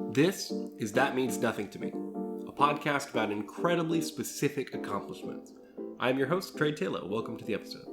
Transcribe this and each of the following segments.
This is That Means Nothing to Me, a podcast about incredibly specific accomplishments. I am your host, 𝕔𝕙𝕤𝕤. Welcome to the episode.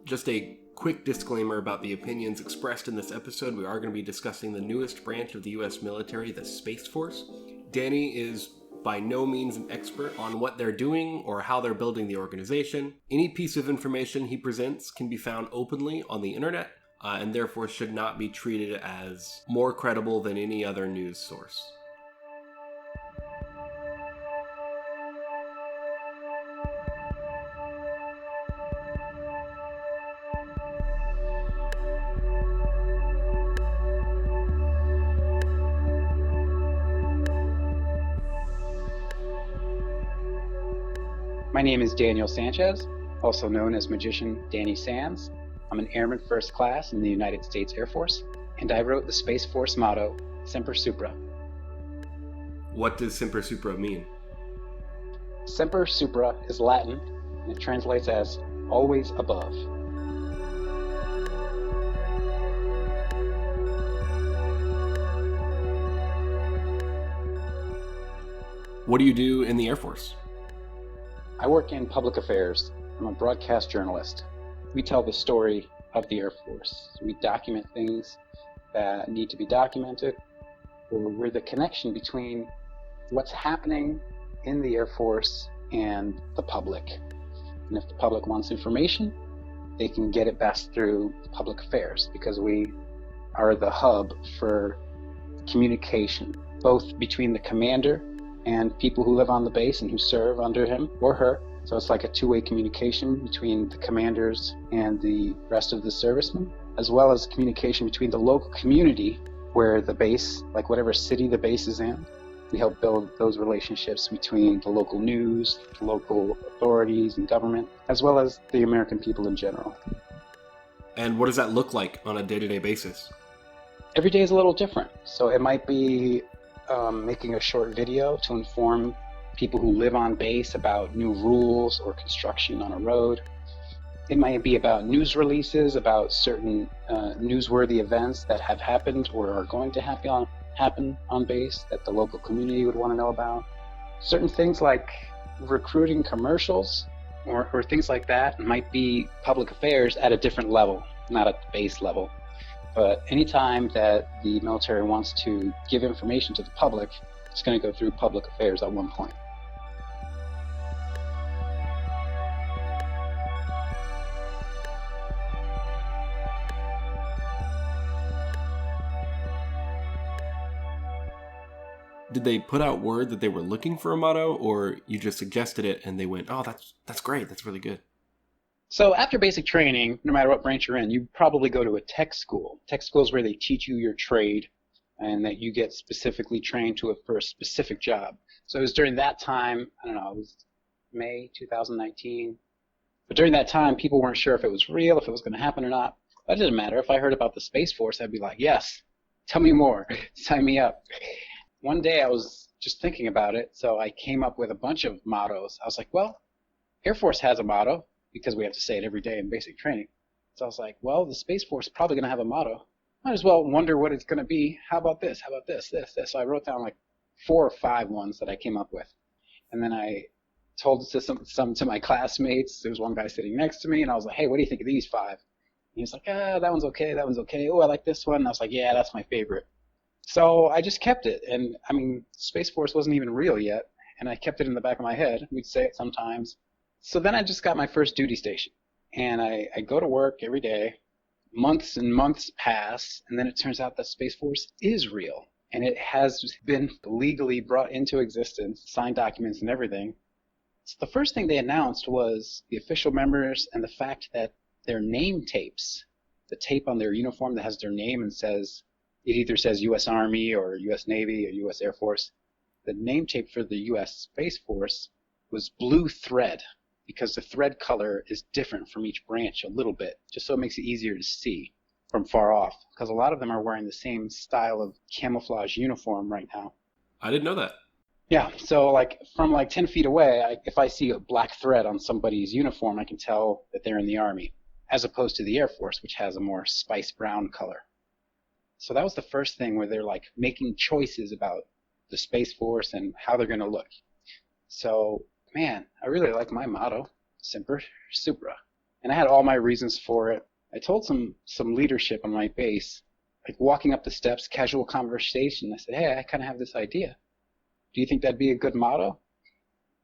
Just a quick disclaimer about the opinions expressed in this episode. We are going to be discussing the newest branch of the U.S. military, the Space Force. Danny is by no means an expert on what they're doing or how they're building the organization. Any piece of information he presents can be found openly on the internet and therefore should not be treated as more credible than any other news source. My name is Daniel Sanchez, also known as Magician Danny Sanz. I'm an Airman First Class in the United States Air Force, and I wrote the Space Force motto, Semper Supra. What does Semper Supra mean? Semper Supra is Latin, and it translates as always above. What do you do in the Air Force? I work in public affairs. I'm a broadcast journalist. We tell the story of the Air Force. We document things that need to be documented, or we're the connection between what's happening in the Air Force and the public. And if the public wants information, they can get it best through public affairs, because we are the hub for communication, both between the commander and people who live on the base and who serve under him or her. So it's like a two-way communication between the commanders and the rest of the servicemen, as well as communication between the local community where the base, like whatever city the base is in. We help build those relationships between the local news, the local authorities and government, as well as the American people in general. And what does that look like on a day-to-day basis? Every day is a little different. So it might be making a short video to inform people who live on base about new rules or construction on a road. It might be about news releases about certain newsworthy events that have happened or are going to happen on base that the local community would want to know about. Certain things like recruiting commercials or things like that might be public affairs at a different level, not at the base level. But anytime that the military wants to give information to the public, it's going to go through public affairs at one point. Did they put out word that they were looking for a motto, or you just suggested it and they went, oh, that's great, that's really good? So after basic training, no matter what branch you're in, you probably go to a tech school. Tech school is where they teach you your trade and that you get specifically trained for a specific job. So it was during that time, I don't know, it was May 2019. But during that time, people weren't sure if it was real, if it was going to happen or not. But it didn't matter. If I heard about the Space Force, I'd be like, yes, tell me more, sign me up. One day I was just thinking about it, so I came up with a bunch of mottos. I was like, well, Air Force has a motto, because we have to say it every day in basic training. So I was like, well, the Space Force is probably going to have a motto. Might as well wonder what it's going to be. How about this? How about this? So I wrote down like 4 or 5 ones that I came up with. And then I told some to my classmates. There was one guy sitting next to me, and I was like, hey, what do you think of these 5? And he was like, that one's okay, that one's okay. Oh, I like this one. And I was like, yeah, that's my favorite. So I just kept it. And, I mean, Space Force wasn't even real yet, and I kept it in the back of my head. We'd say it sometimes. So then I just got my first duty station, and I go to work every day. Months and months pass, and then it turns out that Space Force is real, and it has been legally brought into existence, signed documents and everything. So the first thing they announced was the official members and the fact that their name tapes, the tape on their uniform that has their name and says, it either says U.S. Army or U.S. Navy or U.S. Air Force, the name tape for the U.S. Space Force was blue thread. because the thread color is different from each branch a little bit, just so it makes it easier to see from far off, because a lot of them are wearing the same style of camouflage uniform right now. I didn't know that. Yeah, so like from like 10 feet away, if I see a black thread on somebody's uniform, I can tell that they're in the Army, as opposed to the Air Force, which has a more spice brown color. So that was the first thing where they're like making choices about the Space Force and how they're going to look. So, man, I really like my motto, Semper Supra. And I had all my reasons for it. I told some leadership on my base, like walking up the steps, casual conversation. I said, hey, I kind of have this idea. Do you think that'd be a good motto?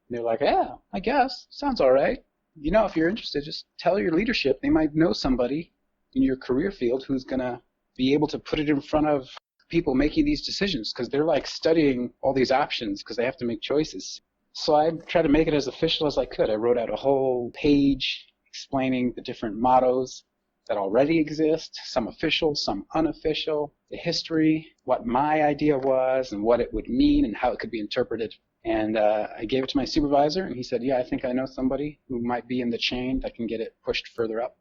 And they're like, yeah, I guess. Sounds all right. You know, if you're interested, just tell your leadership. They might know somebody in your career field who's going to be able to put it in front of people making these decisions, because they're like studying all these options because they have to make choices. So I tried to make it as official as I could. I wrote out a whole page explaining the different mottos that already exist, some official, some unofficial, the history, what my idea was, and what it would mean, and how it could be interpreted. And I gave it to my supervisor, and he said, yeah, I think I know somebody who might be in the chain that can get it pushed further up.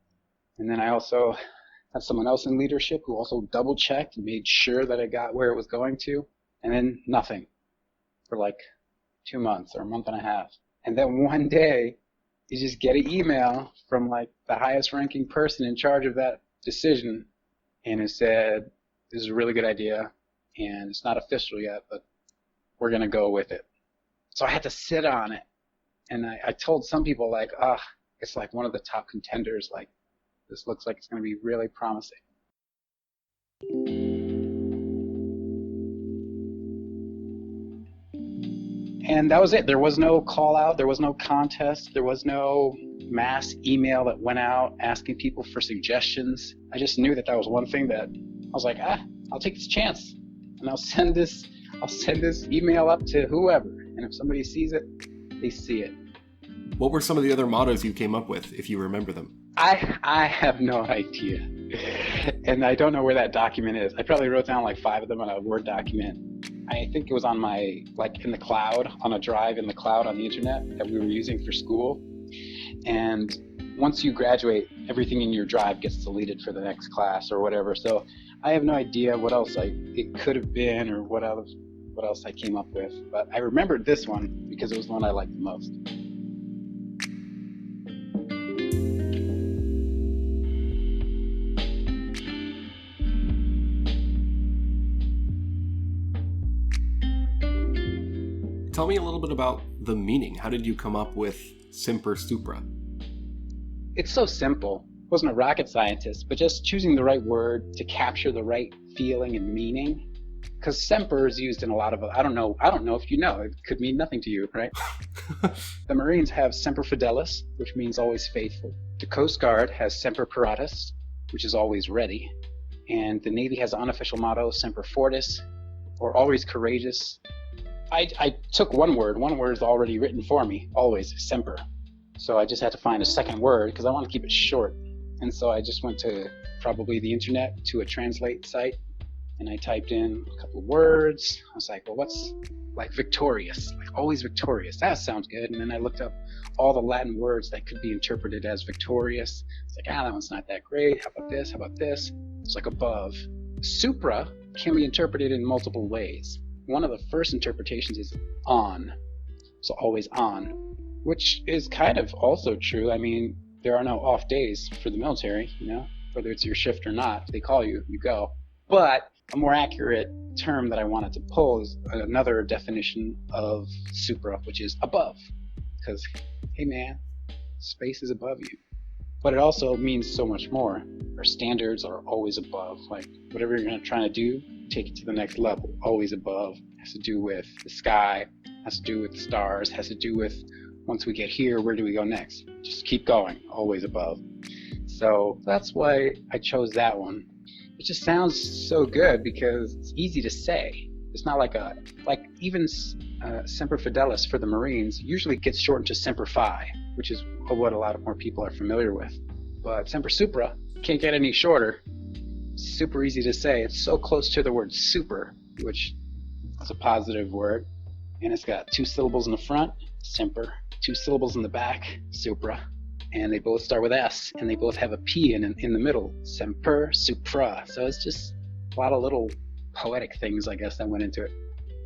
And then I also had someone else in leadership who also double-checked and made sure that I got where it was going to, and then nothing for like 2 months or a month and a half. And then one day, you just get an email from like the highest ranking person in charge of that decision, and it said, this is a really good idea, and it's not official yet, but we're going to go with it. So I had to sit on it, and I told some people, like, it's like one of the top contenders, like, this looks like it's going to be really promising. And that was it. There was no call out. There was no contest. There was no mass email that went out asking people for suggestions. I just knew that that was one thing that I was like, I'll take this chance, and I'll send this email up to whoever. And if somebody sees it, they see it. What were some of the other mottos you came up with, if you remember them? I have no idea. And I don't know where that document is. I probably wrote down like 5 of them on a Word document. I think it was on my, like in the cloud, on a drive in the cloud on the internet that we were using for school. And once you graduate, everything in your drive gets deleted for the next class or whatever. So I have no idea what else it could have been or what else I came up with. But I remembered this one because it was the one I liked the most. Tell me a little bit about the meaning. How did you come up with Semper Supra? It's so simple. I wasn't a rocket scientist, but just choosing the right word to capture the right feeling and meaning. Because semper is used in a lot of, I don't know if you know, it could mean nothing to you, right? The Marines have Semper Fidelis, which means always faithful. The Coast Guard has Semper Paratus, which is always ready. And the Navy has the unofficial motto, Semper Fortis, or always courageous. I took one word is already written for me, always, semper. So I just had to find a second word because I want to keep it short. And so I just went to probably the internet to a translate site, and I typed in a couple of words. I was like, well, what's like victorious, like always victorious? That sounds good. And then I looked up all the Latin words that could be interpreted as victorious. It's like, that one's not that great. How about this? How about this? It's like above. Supra can be interpreted in multiple ways. One of the first interpretations is on, so always on, which is kind of also true. I mean, there are no off days for the military, you know, whether it's your shift or not. If they call you, you go. But a more accurate term that I wanted to pull is another definition of supra, which is above, because, hey man, space is above you. But it also means so much more. Our standards are always above. Like, whatever you're trying to do, take it to the next level. Always above. Has to do with the sky, has to do with the stars, has to do with once we get here, where do we go next? Just keep going. Always above. So that's why I chose that one. It just sounds so good because it's easy to say. It's not like even Semper Fidelis for the Marines usually gets shortened to Semper Fi, which is what a lot of more people are familiar with. But Semper Supra can't get any shorter. Super easy to say. It's so close to the word super, which is a positive word, and it's got 2 syllables in the front, Semper, two syllables in the back, Supra, and they both start with S, and they both have a P in the middle, Semper Supra. So it's just a lot of little poetic things, I guess, that went into it.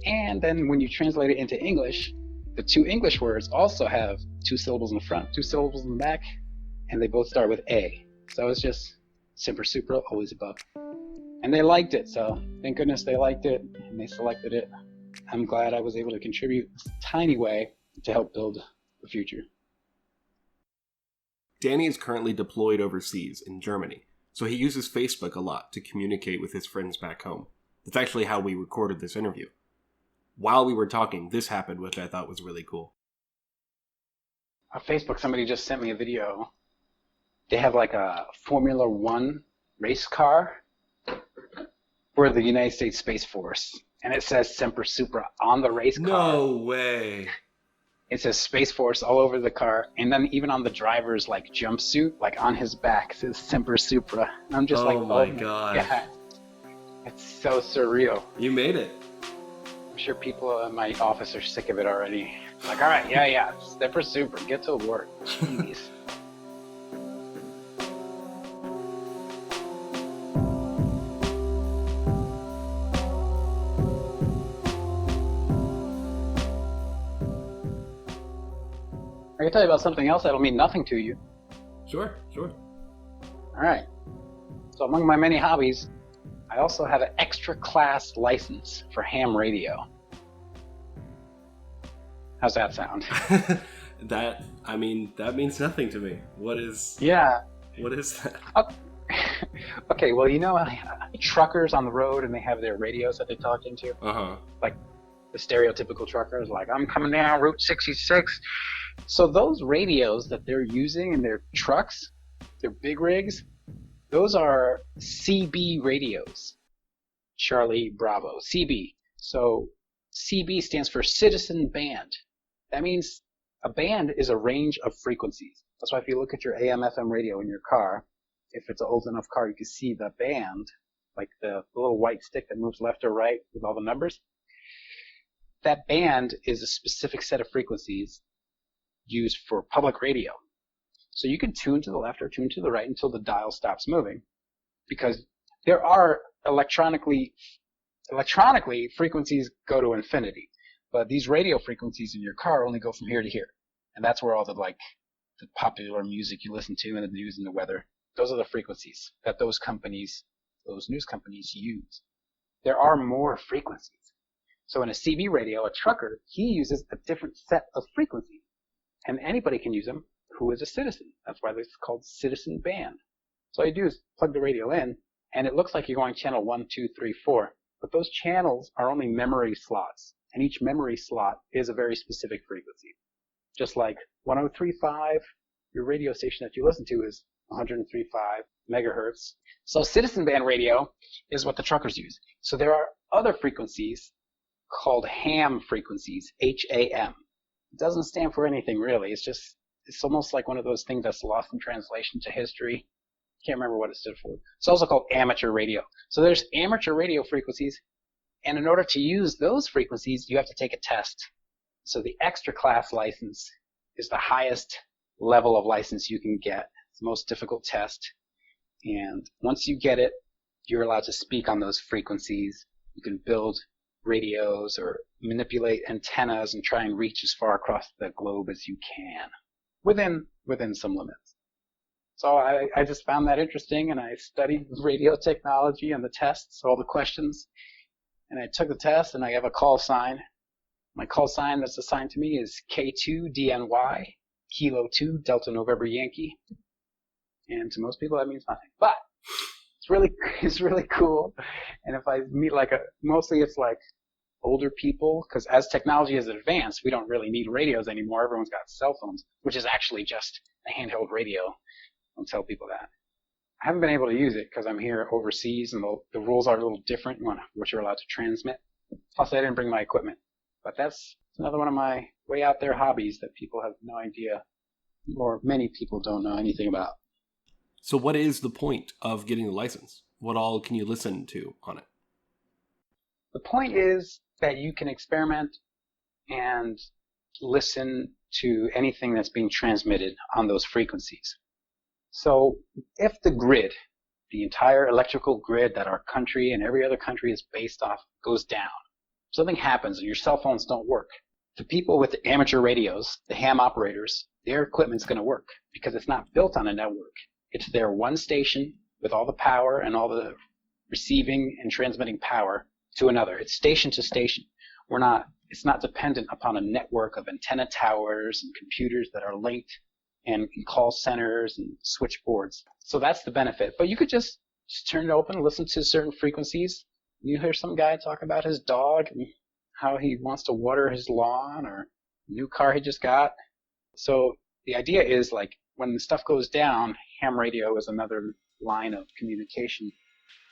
And then when you translate it into English, the two English words also have two syllables in the front, two syllables in the back, and they both start with A. So it's just Semper Supra, always above. And they liked it, so thank goodness they liked it, and they selected it. I'm glad I was able to contribute a tiny way to help build the future. Danny is currently deployed overseas in Germany, so he uses Facebook a lot to communicate with his friends back home. That's actually how we recorded this interview. While we were talking, this happened, which I thought was really cool. On Facebook, somebody just sent me a video. They have like a Formula One race car for the United States Space Force. And it says Semper Supra on the race car. No way. It says Space Force all over the car. And then even on the driver's like jumpsuit, like on his back, it says Semper Supra. And I'm just oh my god. Yeah. It's so surreal. You made it. I'm sure people in my office are sick of it already. Like, all right, yeah, Semper Supra, get to work. Jeez. I can tell you about something else that'll mean nothing to you. Sure. All right. So among my many hobbies, I also have an extra class license for ham radio. How's that sound? That means nothing to me. What is that? Okay, well, you know, truckers on the road, and they have their radios that they talk into. Like the stereotypical truckers, like, I'm coming down Route 66. So those radios that they're using in their trucks, their big rigs, those are CB radios. Charlie Bravo, CB. So CB stands for Citizen Band. That means a band is a range of frequencies. That's why if you look at your AM/FM radio in your car, if it's an old enough car, you can see the band, like the little white stick that moves left or right with all the numbers. That band is a specific set of frequencies used for public radio. So you can tune to the left or tune to the right until the dial stops moving, because there are electronically frequencies go to infinity, but these radio frequencies in your car only go from here to here, and that's where all the popular music you listen to and the news and the weather, those are the frequencies that those news companies use. There are more frequencies. So in a CB radio, a trucker, he uses a different set of frequencies, and anybody can use them who is a citizen. That's why it's called Citizen Band. So all you do is plug the radio in, and it looks like you're going channel 1, 2, 3, 4. But those channels are only memory slots, and each memory slot is a very specific frequency. Just like 103.5, your radio station that you listen to is 103.5 megahertz. So Citizen Band radio is what the truckers use. So there are other frequencies called ham frequencies, HAM. It doesn't stand for anything really. It's almost like one of those things that's lost in translation to history. Can't remember what it stood for. It's also called amateur radio. So there's amateur radio frequencies, and in order to use those frequencies, you have to take a test. So the extra class license is the highest level of license you can get. It's the most difficult test. And once you get it, you're allowed to speak on those frequencies. You can build radios or manipulate antennas and try and reach as far across the globe as you can, within some limits. So I just found that interesting, and I studied radio technology and the tests, all the questions, and I took the test, and I have a call sign. My call sign that's assigned to me is K2DNY, Kilo 2, Delta November Yankee. And to most people that means nothing. But it's really cool. And if I meet mostly it's like older people, because as technology has advanced, we don't really need radios anymore. Everyone's got cell phones, which is actually just a handheld radio. I'll tell people that. I haven't been able to use it because I'm here overseas, and the rules are a little different on what you're allowed to transmit. Plus, I didn't bring my equipment. But that's another one of my way out there hobbies that people have no idea, or many people don't know anything about. So what is the point of getting the license? What all can you listen to on it? The point is that you can experiment and listen to anything that's being transmitted on those frequencies. So if the grid, the entire electrical grid that our country and every other country is based off, goes down, something happens and your cell phones don't work, the people with the amateur radios, the ham operators, their equipment's going to work because it's not built on a network. It's their one station with all the power and all the receiving and transmitting power to another. It's station to station. It's not dependent upon a network of antenna towers and computers that are linked and call centers and switchboards. So that's the benefit. But you could just turn it open, listen to certain frequencies. You hear some guy talk about his dog and how he wants to water his lawn or a new car he just got. So the idea is, like, when the stuff goes down, ham radio is another line of communication.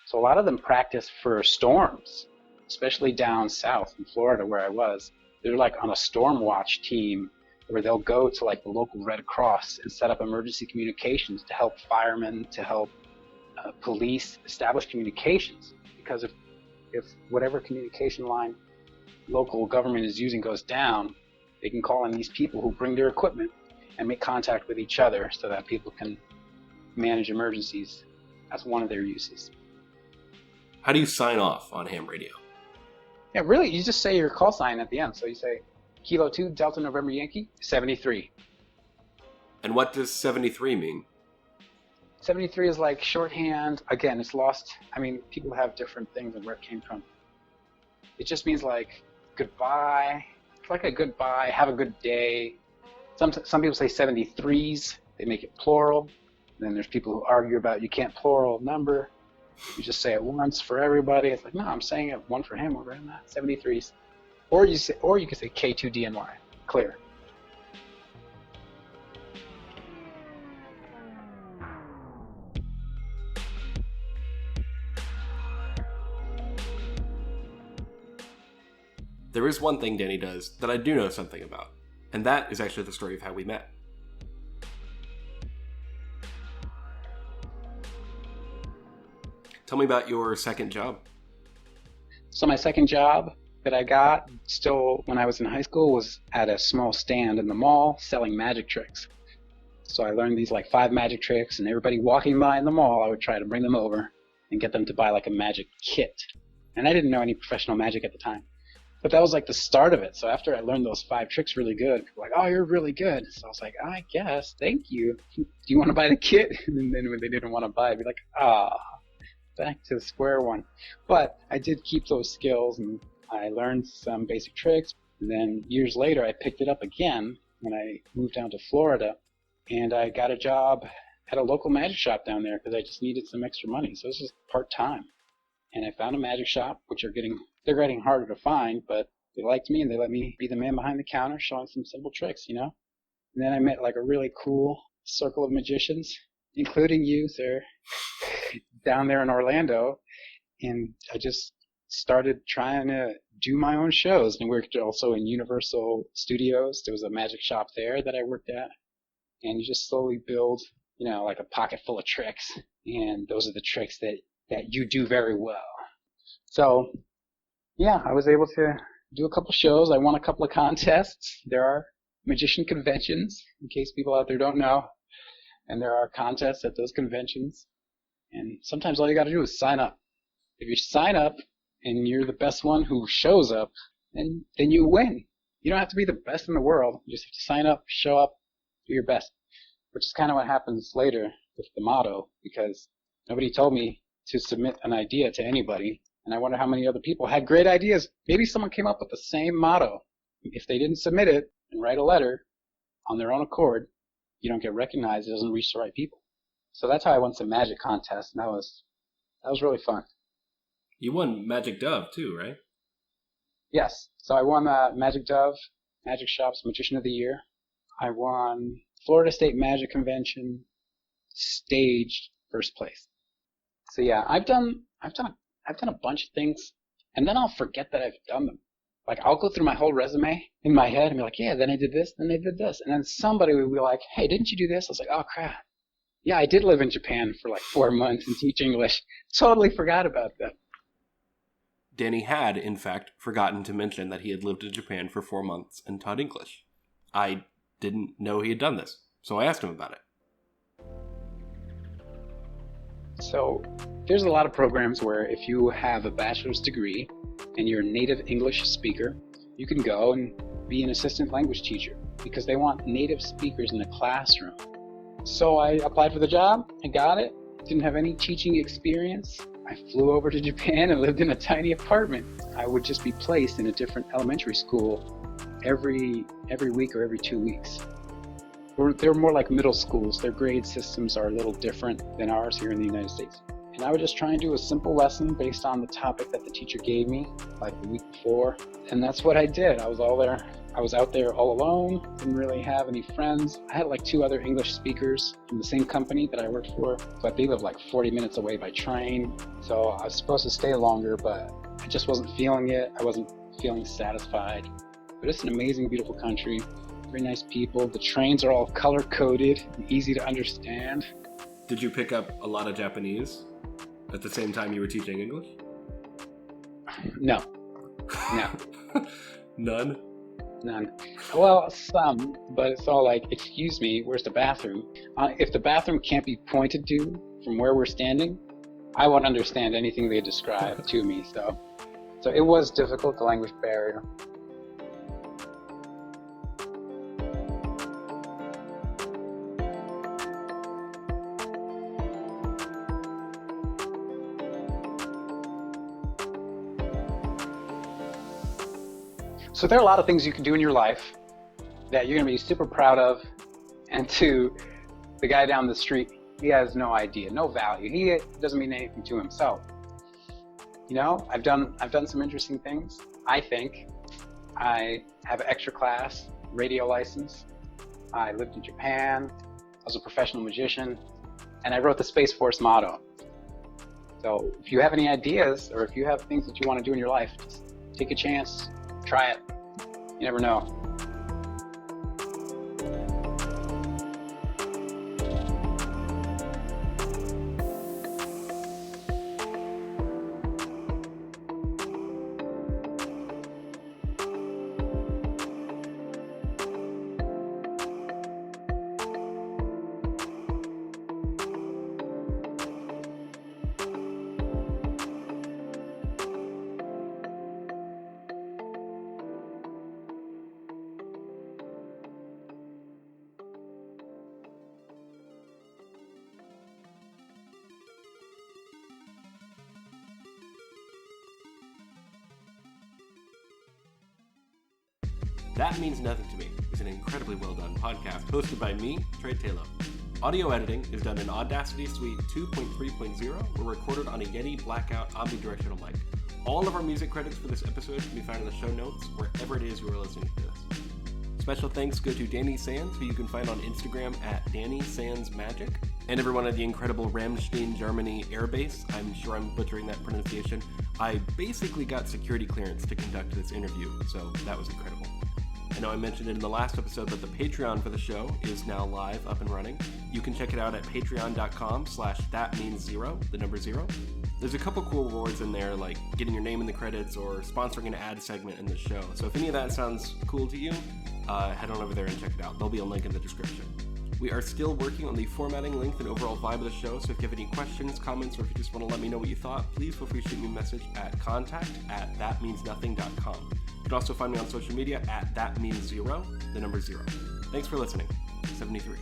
So a lot of them practice for storms, especially down south in Florida where I was. They're like on a storm watch team where they'll go to like the local Red Cross and set up emergency communications to help firemen, to help police establish communications. Because if whatever communication line local government is using goes down, they can call in these people who bring their equipment and make contact with each other so that people can manage emergencies. That's one of their uses. How do you sign off on ham radio? Yeah, really, you just say your call sign at the end. So you say, Kilo 2, Delta November Yankee, 73. And what does 73 mean? 73 is like shorthand. Again, it's lost. I mean, people have different things and where it came from. It just means like goodbye. It's like a goodbye, have a good day. Some people say 73s. They make it plural. And then there's people who argue about you can't plural number. You just say it once for everybody. It's like, no, I'm saying it one for him, one for him, not 73s. Or you can say K2DNY, clear. There is one thing Danny does that I do know something about, and that is actually the story of how we met. Tell me about your second job. So my second job that I got still when I was in high school was at a small stand in the mall selling magic tricks. So I learned these like 5 magic tricks, and everybody walking by in the mall, I would try to bring them over and get them to buy like a magic kit. And I didn't know any professional magic at the time. But that was like the start of it. So after I learned those 5 tricks really good, people were like, oh, you're really good. So I was like, I guess, thank you. Do you want to buy the kit? And then when they didn't want to buy it, I'd be like, back to square one. But I did keep those skills, and I learned some basic tricks. And then years later, I picked it up again when I moved down to Florida, and I got a job at a local magic shop down there because I just needed some extra money. So it was just part-time. And I found a magic shop, which they're getting harder to find, but they liked me and they let me be the man behind the counter showing some simple tricks, you know? And then I met like a really cool circle of magicians, including you, sir, down there in Orlando. And I just started trying to do my own shows. And I worked also in Universal Studios. There was a magic shop there that I worked at. And you just slowly build, like a pocket full of tricks. And those are the tricks that you do very well. So, yeah, I was able to do a couple shows. I won a couple of contests. There are magician conventions, in case people out there don't know. And there are contests at those conventions. And sometimes all you got to do is sign up. If you sign up and you're the best one who shows up, then you win. You don't have to be the best in the world. You just have to sign up, show up, do your best. Which is kind of what happens later with the motto, because nobody told me to submit an idea to anybody. And I wonder how many other people had great ideas. Maybe someone came up with the same motto. If they didn't submit it and write a letter on their own accord, you don't get recognized. It doesn't reach the right people. So that's how I won some magic contests, and that was really fun. You won Magic Dove too, right? Yes. So I won Magic Dove, Magic Shop's Magician of the Year. I won Florida State Magic Convention, staged first place. So yeah, I've done a bunch of things, and then I'll forget that I've done them. Like, I'll go through my whole resume in my head and be like, yeah, then I did this, then I did this. And then somebody would be like, hey, didn't you do this? I was like, oh, crap. Yeah, I did live in Japan for like 4 months and teach English. Totally forgot about that. Danny had, in fact, forgotten to mention that he had lived in Japan for 4 months and taught English. I didn't know he had done this. So I asked him about it. So there's a lot of programs where if you have a bachelor's degree and you're a native English speaker, you can go and be an assistant language teacher because they want native speakers in the classroom. So I applied for the job, I got it, didn't have any teaching experience. I flew over to Japan and lived in a tiny apartment. I would just be placed in a different elementary school every week or every 2 weeks. They're more like middle schools. Their grade systems are a little different than ours here in the United States. And I would just try and do a simple lesson based on the topic that the teacher gave me, like the week before. And that's what I did. I was out there all alone, didn't really have any friends. I had like 2 other English speakers from the same company that I worked for, but they lived like 40 minutes away by train. So I was supposed to stay longer, but I just wasn't feeling it. I wasn't feeling satisfied. But it's an amazing, beautiful country. Very nice people. The trains are all color-coded and easy to understand. Did you pick up a lot of Japanese at the same time you were teaching English? No. None? None. Well, some, but it's all like, excuse me, where's the bathroom? If the bathroom can't be pointed to from where we're standing, I won't understand anything they describe to me. So it was difficult, the language barrier. So there are a lot of things you can do in your life that you're going to be super proud of, and to the guy down the street, he has no idea, no value. He doesn't mean anything to himself. You know, I've done some interesting things. I think I have an extra class radio license. I lived in Japan. I was a professional magician, and I wrote the Space Force motto. So if you have any ideas, or if you have things that you want to do in your life, just take a chance. Try it. You never know. That Means Nothing to Me is an incredibly well-done podcast hosted by me, 𝕔𝕙𝐻𝐻𝐸. Audio editing is done in Audacity Suite 2.3.0 or recorded on a Yeti Blackout omnidirectional mic. All of our music credits for this episode can be found in the show notes wherever it is you are listening to this. Special thanks go to Danny Sanz, who you can find on Instagram at DannySanzMagic, and everyone at the incredible Rammstein Airbase. I'm sure I'm butchering that pronunciation. I basically got security clearance to conduct this interview, so that was incredible. I know I mentioned it in the last episode, but the Patreon for the show is now live, up and running. You can check it out at patreon.com/thatmeans0, the number 0. There's a couple cool rewards in there, like getting your name in the credits or sponsoring an ad segment in the show. So if any of that sounds cool to you, head on over there and check it out. There'll be a link in the description. We are still working on the formatting, length, and overall vibe of the show, so if you have any questions, comments, or if you just want to let me know what you thought, please feel free to shoot me a message at contact@thatmeansnothing.com. You can also find me on social media at thatmeans0, the number 0. Thanks for listening. 73.